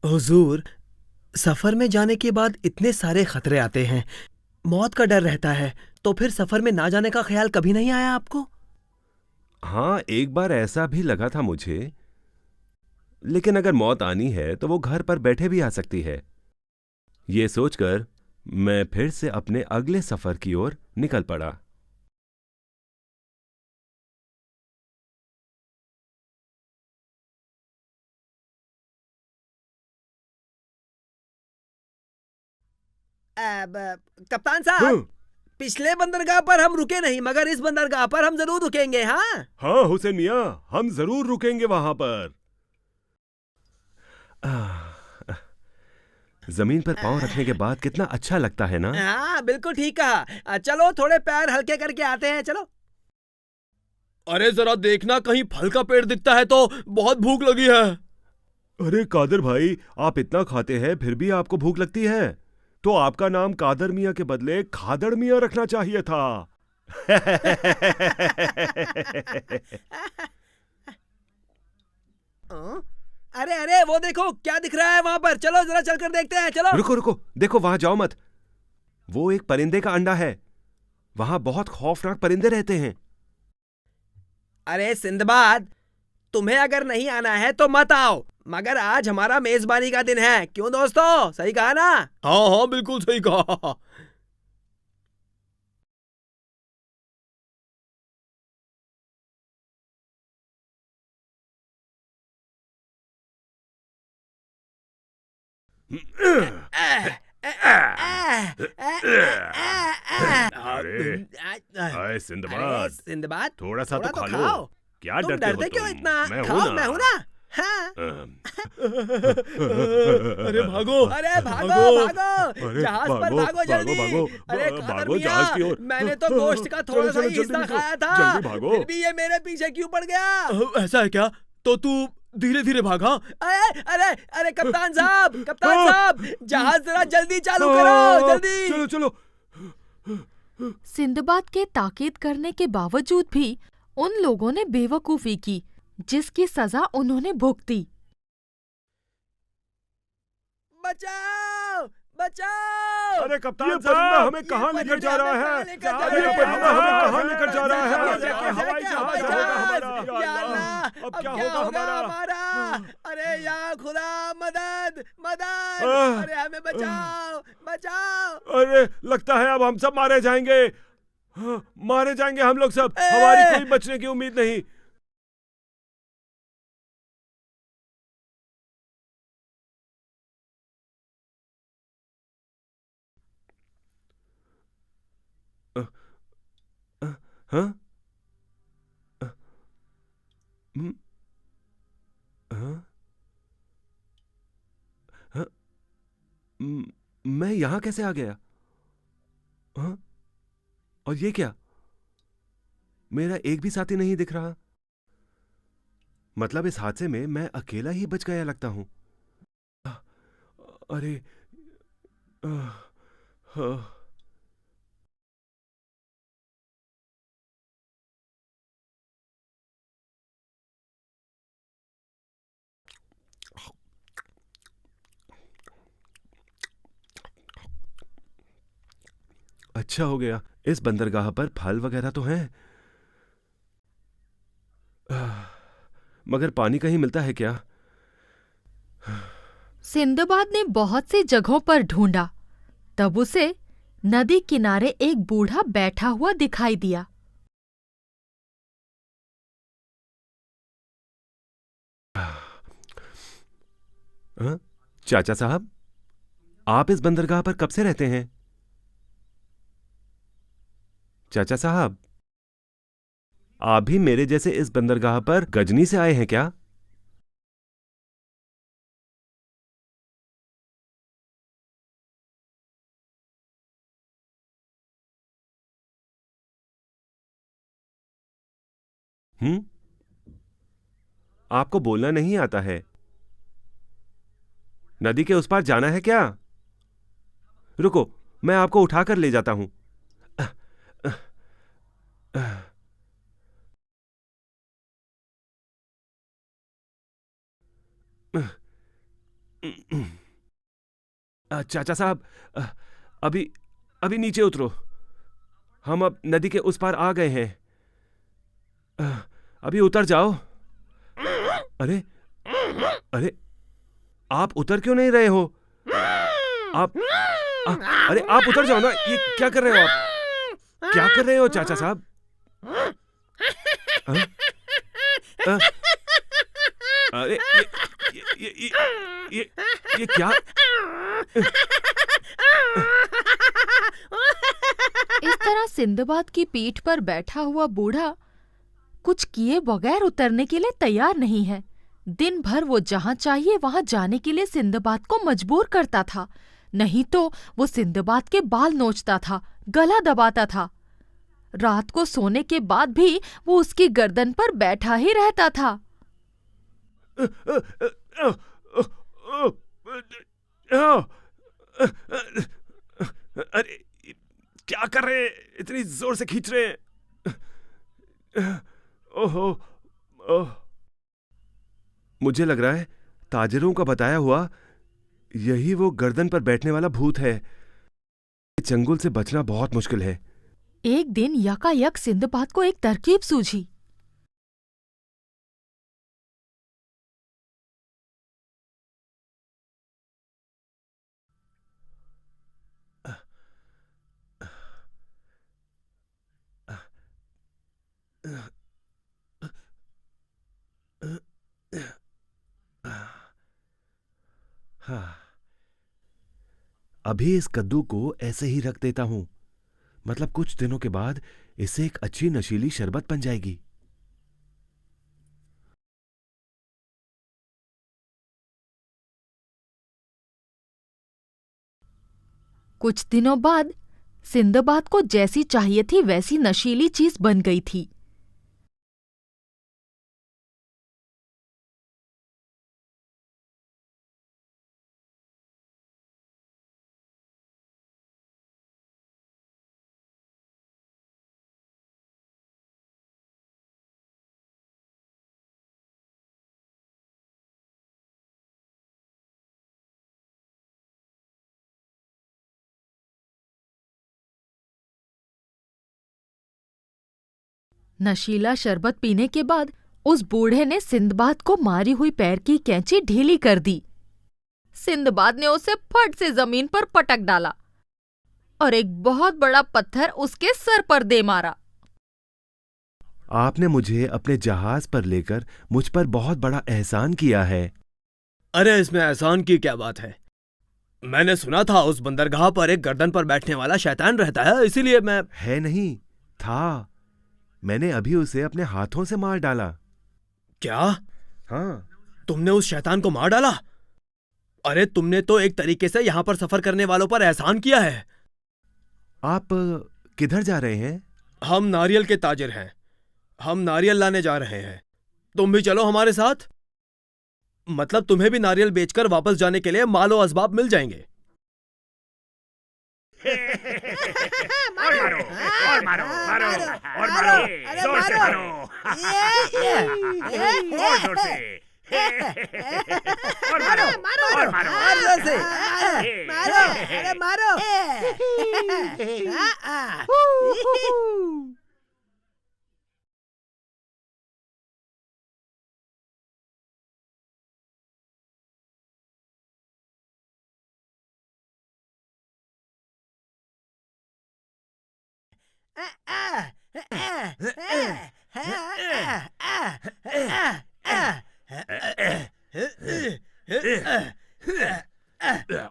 हुजूर, सफर में जाने के बाद इतने सारे खतरे आते हैं, मौत का डर रहता है, तो फिर सफर में ना जाने का ख्याल कभी नहीं आया आपको? हाँ, एक बार ऐसा भी लगा था मुझे, लेकिन अगर मौत आनी है तो वो घर पर बैठे भी आ सकती है। ये सोचकर मैं फिर से अपने अगले सफर की ओर निकल पड़ा। कप्तान साहब, पिछले बंदरगाह पर हम रुके नहीं, मगर इस बंदरगाह पर हम जरूर रुकेंगे। हाँ हाँ हुसैन मियाँ, हम जरूर रुकेंगे वहां पर। जमीन पर पांव रखने के बाद कितना अच्छा लगता है ना? हाँ, बिल्कुल ठीक कहा। चलो थोड़े पैर हल्के करके आते हैं, चलो। अरे जरा देखना, कहीं फल का पेड़ दिखता है तो, बहुत भूख लगी है। अरे कादर भाई, आप इतना खाते हैं फिर भी आपको भूख लगती है? तो आपका नाम कादर मियाँ के बदले खादड़ मियाँ रखना चाहिए था। अरे अरे, वो देखो क्या दिख रहा है वहां पर, चलो जरा चलकर देखते हैं, चलो। रुको रुको, देखो वहां जाओ मत। वो एक परिंदे का अंडा है। वहां बहुत खौफनाक परिंदे रहते हैं। अरे सिंदबाद, तुम्हें अगर नहीं आना है तो मत आओ, मगर आज हमारा मेजबानी का दिन है। क्यों दोस्तों, सही कहा ना? हाँ हाँ, बिल्कुल सही कहा। अरे सिंदबाद, सिंदबाद, थोड़ा सा तो खा लो। खाओ। क्या तुम डरते हो डरते क्यों तुम? इतना? मैं खाओ, हूं मैं हूं ना। हाँ। अरे भागो, अरे भागो भागो, अरे जहाज पर भागो, भागो जल्दी। भागो, अरे भागो, कादर भागो मियां, जहाज की ओर। मैंने तो गोश्त का थोड़ा सा चलो, ही जल्दी हिस्सा निकलो, खाया था, जल्दी भागो। फिर भी ये मेरे पीछे क्यों पड़ गया? ऐसा है क्या? तो तू धीरे धीरे भागा। अरे अरे अरे, कप्तान साहब, कप्तान साहब, जहाज जरा जल्दी चालू करो, जल्दी। चलो चलो। सिंदबाद के ताकीद करने के बावजूद भी उन लोगों ने बेवकूफी की, जिसकी सजा उन्होंने भुगती। बचाओ बचाओ। अरे कप्तान साहब, हमें कहाँ लेकर जा रहा है? अरे परिंदा हमें कहाँ लेकर जा रहा है? हवाई जहाज होगा हमारा। या अल्लाह, अब क्या होगा हमारा? अरे या खुदा, मदद मदद, अरे हमें बचाओ बचाओ। अरे लगता है अब हम सब मारे जाएंगे। हाँ, मारे जाएंगे हम लोग सब। हमारी कोई बचने की उम्मीद नहीं। हाँ? हाँ? हाँ? मैं यहां कैसे आ गया? हाँ? और ये क्या? मेरा एक भी साथी नहीं दिख रहा। मतलब इस हादसे में मैं अकेला ही बच गया लगता हूं। अरे हाँ। अच्छा हो गया, इस बंदरगाह पर फल वगैरह तो हैं। मगर पानी कहीं मिलता है क्या? सिंदबाद ने बहुत सी जगहों पर ढूंढा, तब उसे नदी किनारे एक बूढ़ा बैठा हुआ दिखाई दिया। हाँ? चाचा साहब, आप इस बंदरगाह पर कब से रहते हैं? चाचा साहब, आप भी मेरे जैसे इस बंदरगाह पर गजनी से आए हैं क्या? आपको बोलना नहीं आता है? नदी के उस पार जाना है क्या? रुको, मैं आपको उठाकर ले जाता हूं। चाचा साहब, अभी अभी नीचे उतरो। हम अब नदी के उस पार आ गए हैं। अभी उतर जाओ। अरे अरे, आप उतर क्यों नहीं रहे हो? अरे आप उतर जाओ ना। ये क्या कर रहे हो आप? क्या कर रहे हो चाचा साहब? अरे ये क्या? इस तरह सिंदबाद की पीठ पर बैठा हुआ बूढ़ा कुछ किए बगैर उतरने के लिए तैयार नहीं है। दिन भर वो जहाँ चाहिए वहाँ जाने के लिए सिंदबाद को मजबूर करता था, नहीं तो वो सिंदबाद के बाल नोचता था, गला दबाता था। रात को सोने के बाद भी वो उसकी गर्दन पर बैठा ही रहता था। अरे क्या कर रहे हैं? इतनी जोर से खींच रहे हैं। ओहो, ओह। मुझे लग रहा है ताजिरों का बताया हुआ यही वो गर्दन पर बैठने वाला भूत है। चंगुल से बचना बहुत मुश्किल है। एक दिन यकायक सिंदबाद को एक तरकीब सूझी। हाँ, अभी इस कद्दू को ऐसे ही रख देता हूं, मतलब कुछ दिनों के बाद इससे एक अच्छी नशीली शरबत बन जाएगी। कुछ दिनों बाद सिंदबाद को जैसी चाहिए थी वैसी नशीली चीज बन गई थी। नशीला शरबत पीने के बाद उस बूढ़े ने सिंदबाद को मारी हुई पैर की कैंची ढीली कर दी। सिंदबाद ने उसे फट से जमीन पर पटक डाला और एक बहुत बड़ा पत्थर उसके सर पर दे मारा। आपने मुझे अपने जहाज पर लेकर मुझ पर बहुत बड़ा एहसान किया है। अरे इसमें एहसान की क्या बात है? मैंने सुना था उस बंदरगाह पर एक गर्दन पर बैठने वाला शैतान रहता है, इसीलिए मैं... है नहीं, था। मैंने अभी उसे अपने हाथों से मार डाला। क्या? हाँ। तुमने उस शैतान को मार डाला? अरे तुमने तो एक तरीके से यहाँ पर सफर करने वालों पर एहसान किया है। आप किधर जा रहे हैं? हम नारियल के ताजिर हैं। हम नारियल लाने जा रहे हैं। तुम भी चलो हमारे साथ। मतलब तुम्हें भी नारियल बेचकर वापस जाने के लिए मालो असबाब मिल जाएंगे। मारो और मारो मारो और मारो जोर से मारो और जोर से और मारो और मारो और जोर से मारो, अरे मारो।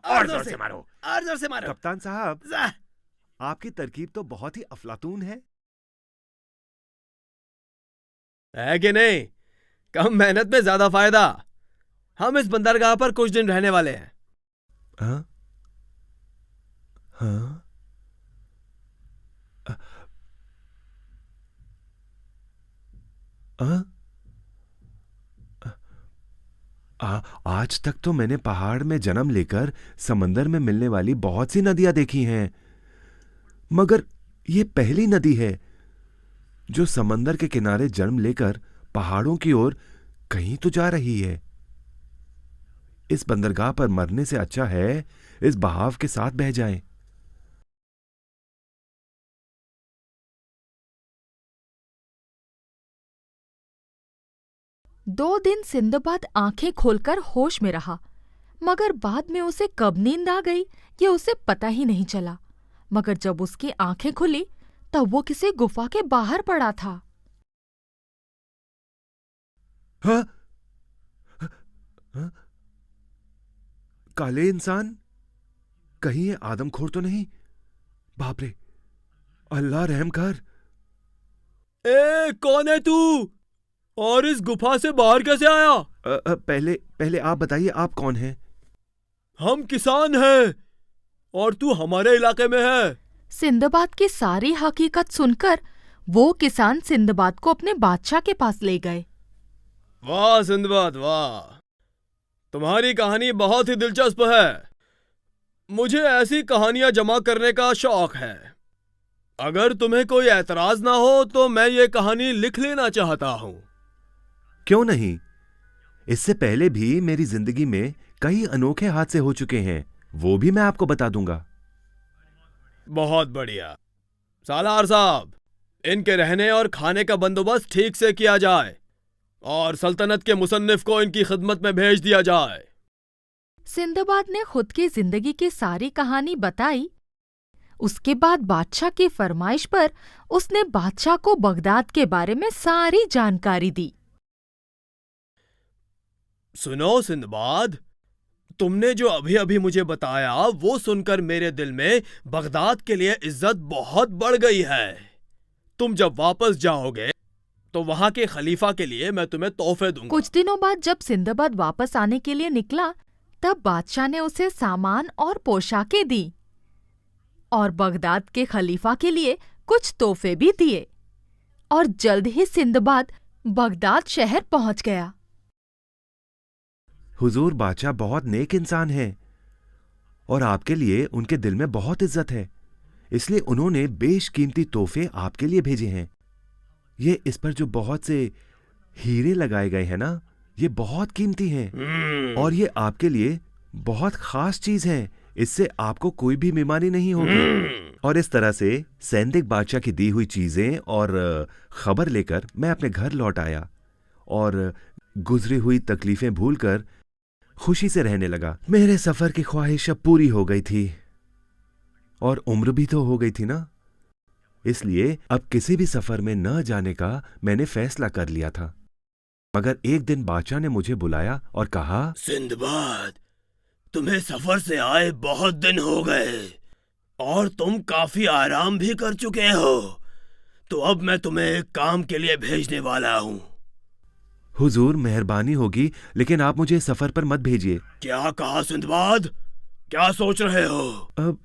और जोर से मारो और जोर से मारो। कप्तान साहब, आपकी तरकीब तो बहुत ही अफलातून है कि नहीं? कम मेहनत में ज्यादा फायदा। हम इस बंदरगाह पर कुछ दिन रहने वाले हैं। हाँ हाँ आज तक तो मैंने पहाड़ में जन्म लेकर समंदर में मिलने वाली बहुत सी नदियां देखी हैं, मगर ये पहली नदी है जो समंदर के किनारे जन्म लेकर पहाड़ों की ओर कहीं तो जा रही है। इस बंदरगाह पर मरने से अच्छा है इस बहाव के साथ बह जाएं। दो दिन सिंदबाद आंखें खोलकर होश में रहा, मगर बाद में उसे कब नींद आ गई ये उसे पता ही नहीं चला। मगर जब उसकी आंखें खुली तब वो किसी गुफा के बाहर पड़ा था। हाँ? हाँ? काले इंसान, कहीं ये आदमखोर तो नहीं? बाप रे, अल्लाह रहम कर। कौन है तू और इस गुफा से बाहर कैसे आया? पहले आप बताइए, आप कौन हैं? हम किसान हैं और तू हमारे इलाके में है। सिंदबाद की सारी हकीकत सुनकर वो किसान सिंदबाद को अपने बादशाह के पास ले गए। वाह सिंदबाद वाह, तुम्हारी कहानी बहुत ही दिलचस्प है। मुझे ऐसी कहानियां जमा करने का शौक है। अगर तुम्हें कोई ऐतराज ना हो तो मैं ये कहानी लिख लेना चाहता हूं। क्यों नहीं? इससे पहले भी मेरी जिंदगी में कई अनोखे हादसे हो चुके हैं, वो भी मैं आपको बता दूंगा। बहुत बढ़िया। सालार साहब, इनके रहने और खाने का बंदोबस्त ठीक से किया जाए और सल्तनत के मुसन्निफ को इनकी खिदमत में भेज दिया जाए। सिंदबाद ने खुद की जिंदगी की सारी कहानी बताई। उसके बाद बादशाह की फरमाइश पर उसने बादशाह को बगदाद के बारे में सारी जानकारी दी। सुनो सिंदबाद, तुमने जो अभी अभी मुझे बताया वो सुनकर मेरे दिल में बगदाद के लिए इज्जत बहुत बढ़ गई है। तुम जब वापस जाओगे तो वहां के खलीफा के लिए मैं तुम्हें तोहफे दूंगा। कुछ दिनों बाद जब सिंदबाद वापस आने के लिए निकला तब बादशाह ने उसे सामान और पोशाकें दी और बगदाद के खलीफा के लिए कुछ तोहफे भी दिए और जल्द ही सिंदबाद बगदाद शहर पहुंच गया। हुजूर, बादशाह बहुत नेक इंसान है और आपके लिए उनके दिल में बहुत इज्जत है, इसलिए उन्होंने बेशकीमती तोहफे आपके लिए भेजे हैं। ये इस पर जो बहुत से हीरे लगाए गए हैं ना, ये बहुत कीमती हैं और ये आपके लिए बहुत खास चीज है। इससे आपको कोई भी बीमारी नहीं होगी। और इस तरह से सैंदिक बादशाह की दी हुई चीजें और खबर लेकर मैं अपने घर लौट आया और गुजरी हुई तकलीफें भूलकर खुशी से रहने लगा। मेरे सफर की ख्वाहिश अब पूरी हो गई थी और उम्र भी तो हो गई थी ना, इसलिए अब किसी भी सफर में न जाने का मैंने फैसला कर लिया था। मगर एक दिन बादशाह ने मुझे बुलाया और कहा, सिंदबाद, तुम्हें सफर से आए बहुत दिन हो गए और तुम काफी आराम भी कर चुके हो, तो अब मैं तुम्हें एक काम के लिए भेजने वाला हूँ। हुजूर, मेहरबानी होगी, लेकिन आप मुझे सफर पर मत भेजिए। क्या कहा सिंदबाद? क्या सोच रहे हो?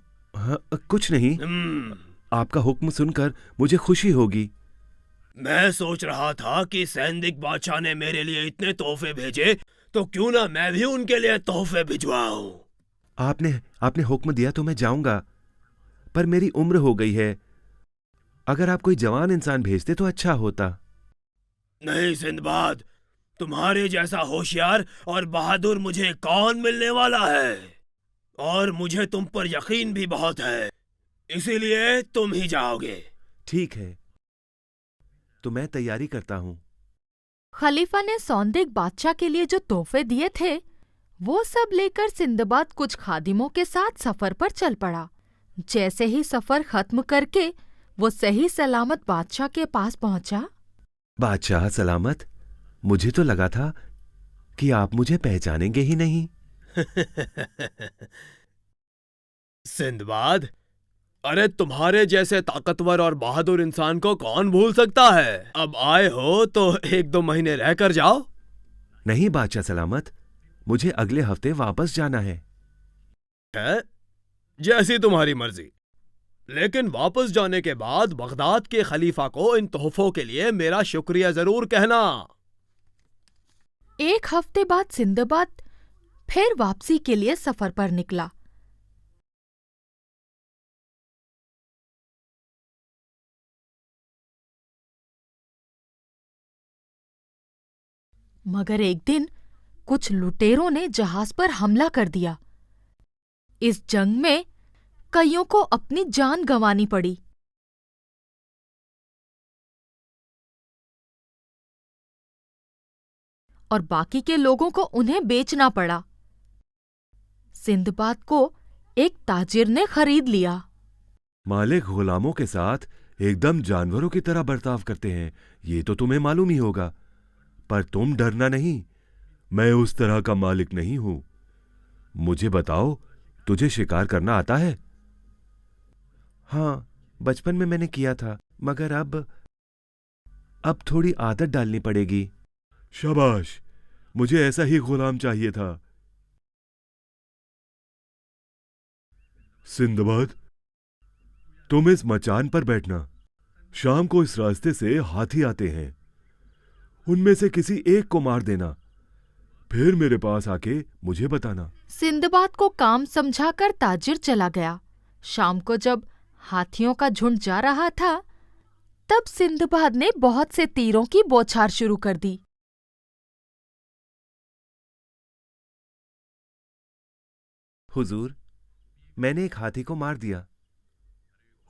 कुछ नहीं। आपका हुक्म सुनकर मुझे खुशी होगी। मैं सोच रहा था कि सैंदिक बादशाह ने मेरे लिए इतने तोहफे भेजे, तो क्यों ना मैं भी उनके लिए तोहफे भिजवाऊं। आपने हुक्म दिया तो मैं जाऊंगा, पर मेरी उम्र हो गई है। अगर आप कोई जवान इंसान भेजते तो अच्छा होता। नहीं सिंदबाद, तुम्हारे जैसा होशियार और बहादुर मुझे कौन मिलने वाला है? और मुझे तुम पर यकीन भी बहुत है, इसीलिए तुम ही जाओगे। ठीक है, तो मैं तैयारी करता हूँ। खलीफा ने सौंदिक बादशाह के लिए जो तोहफे दिए थे वो सब लेकर सिंदबाद कुछ खादिमों के साथ सफर पर चल पड़ा। जैसे ही सफर खत्म करके वो सही सलामत बादशाह के पास पहुंचा। बादशाह सलामत, मुझे तो लगा था कि आप मुझे पहचानेंगे ही नहीं। सिंदबाद, अरे तुम्हारे जैसे ताकतवर और बहादुर इंसान को कौन भूल सकता है? अब आए हो तो 1-2 महीने रहकर जाओ। नहीं बादशाह सलामत, मुझे अगले हफ्ते वापस जाना है। जैसी तुम्हारी मर्जी, लेकिन वापस जाने के बाद बगदाद के खलीफा को इन तोहफों के लिए मेरा शुक्रिया जरूर कहना। 1 हफ्ते बाद सिंदबाद फिर वापसी के लिए सफर पर निकला। मगर एक दिन कुछ लुटेरों ने जहाज पर हमला कर दिया। इस जंग में कईयों को अपनी जान गंवानी पड़ी। और बाकी के लोगों को उन्हें बेचना पड़ा। सिंदबाद को एक ताजिर ने खरीद लिया। मालिक गुलामों के साथ एकदम जानवरों की तरह बर्ताव करते हैं, ये तो तुम्हें मालूम ही होगा। पर तुम डरना नहीं, मैं उस तरह का मालिक नहीं हूं। मुझे बताओ, तुझे शिकार करना आता है? हाँ, बचपन में मैंने किया था, मगर अब थोड़ी आदत डालनी पड़ेगी। शाबाश, मुझे ऐसा ही गुलाम चाहिए था। सिंदबाद, तुम इस मचान पर बैठना। शाम को इस रास्ते से हाथी आते हैं, उनमें से किसी एक को मार देना, फिर मेरे पास आके मुझे बताना। सिंदबाद को काम समझाकर ताजिर चला गया। शाम को जब हाथियों का झुंड जा रहा था, तब सिंदबाद ने बहुत से तीरों की बौछार शुरू कर दी। हुजूर, मैंने एक हाथी को मार दिया।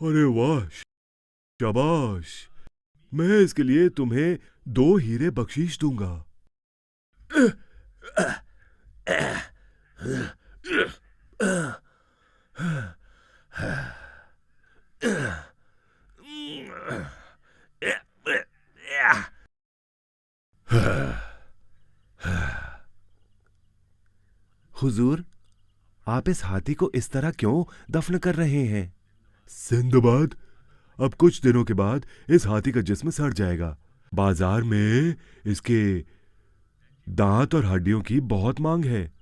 अरे वाह, शाबाश, मैं इसके लिए तुम्हें 2 हीरे बख्शीश दूंगा। हुजूर, आप इस हाथी को इस तरह क्यों दफन कर रहे हैं? सिंदबाद, अब कुछ दिनों के बाद इस हाथी का जिस्म सड़ जाएगा। बाजार में इसके दांत और हड्डियों की बहुत मांग है।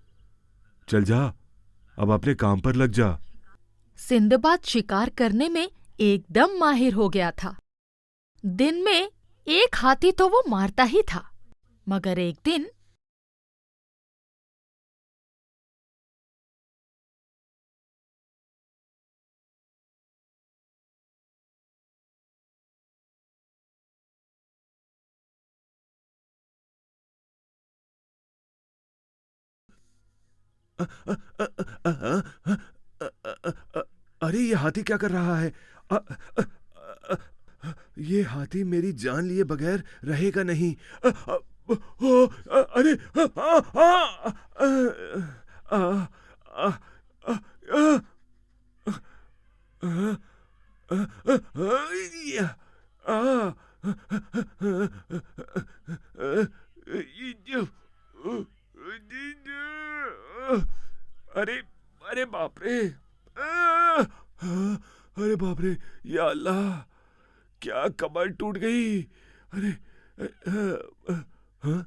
चल जा, अब अपने काम पर लग जा। सिंदबाद शिकार करने में एकदम माहिर हो गया था। दिन में एक हाथी तो वो मारता ही था, मगर एक दिन अरे ये हाथी क्या कर रहा है? ये हाथी मेरी जान लिए बगैर रहेगा नहीं। अरे अरे अरे बाप रे, अरे बाप रे, या अल्लाह, क्या कमर टूट गई। अरे हाँ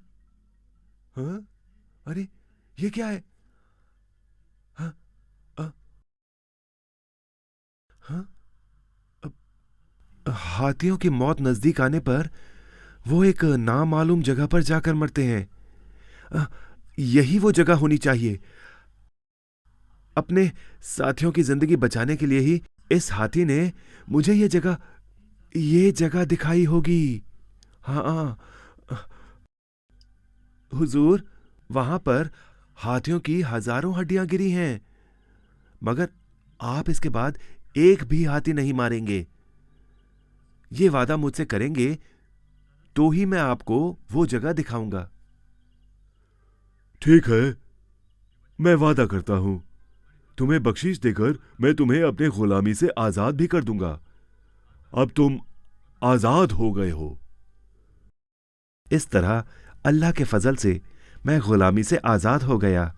हाँ, अरे ये क्या है? हाँ हाँ, हाथियों की मौत नजदीक आने पर वो एक नामालूम जगह पर जाकर मरते हैं। यही वो जगह होनी चाहिए। अपने साथियों की जिंदगी बचाने के लिए ही इस हाथी ने मुझे ये जगह दिखाई होगी। हाँ हुजूर, वहां पर हाथियों की हजारों हड्डियां गिरी हैं, मगर आप इसके बाद एक भी हाथी नहीं मारेंगे। ये वादा मुझसे करेंगे तो ही मैं आपको वो जगह दिखाऊंगा। ठीक है, मैं वादा करता हूं। तुम्हें बख्शीश देकर मैं तुम्हें अपने गुलामी से आजाद भी कर दूंगा। अब तुम आजाद हो गए हो। इस तरह अल्लाह के फजल से मैं गुलामी से आजाद हो गया।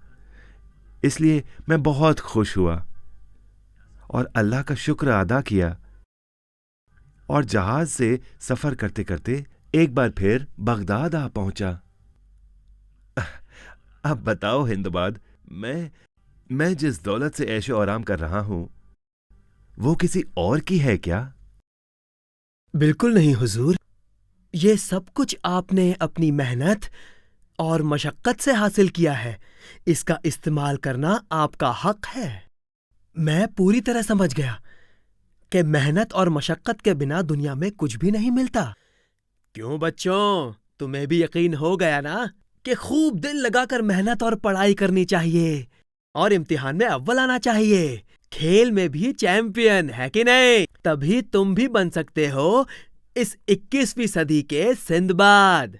इसलिए मैं बहुत खुश हुआ और अल्लाह का शुक्र अदा किया, और जहाज से सफर करते करते एक बार फिर बगदाद आ पहुंचा। अब बताओ हिंदबाद, मैं जिस दौलत से ऐशो आराम कर रहा हूं वो किसी और की है क्या? बिल्कुल नहीं हुजूर, ये सब कुछ आपने अपनी मेहनत और मशक्कत से हासिल किया है। इसका इस्तेमाल करना आपका हक है। मैं पूरी तरह समझ गया कि मेहनत और मशक्कत के बिना दुनिया में कुछ भी नहीं मिलता। क्यों बच्चों, तुम्हें भी यकीन हो गया ना कि खूब दिल लगाकर मेहनत और पढ़ाई करनी चाहिए और इम्तिहान में अव्वल आना चाहिए, खेल में भी चैंपियन, है कि नहीं? तभी तुम भी बन सकते हो इस 21वीं सदी के सिंदबाद।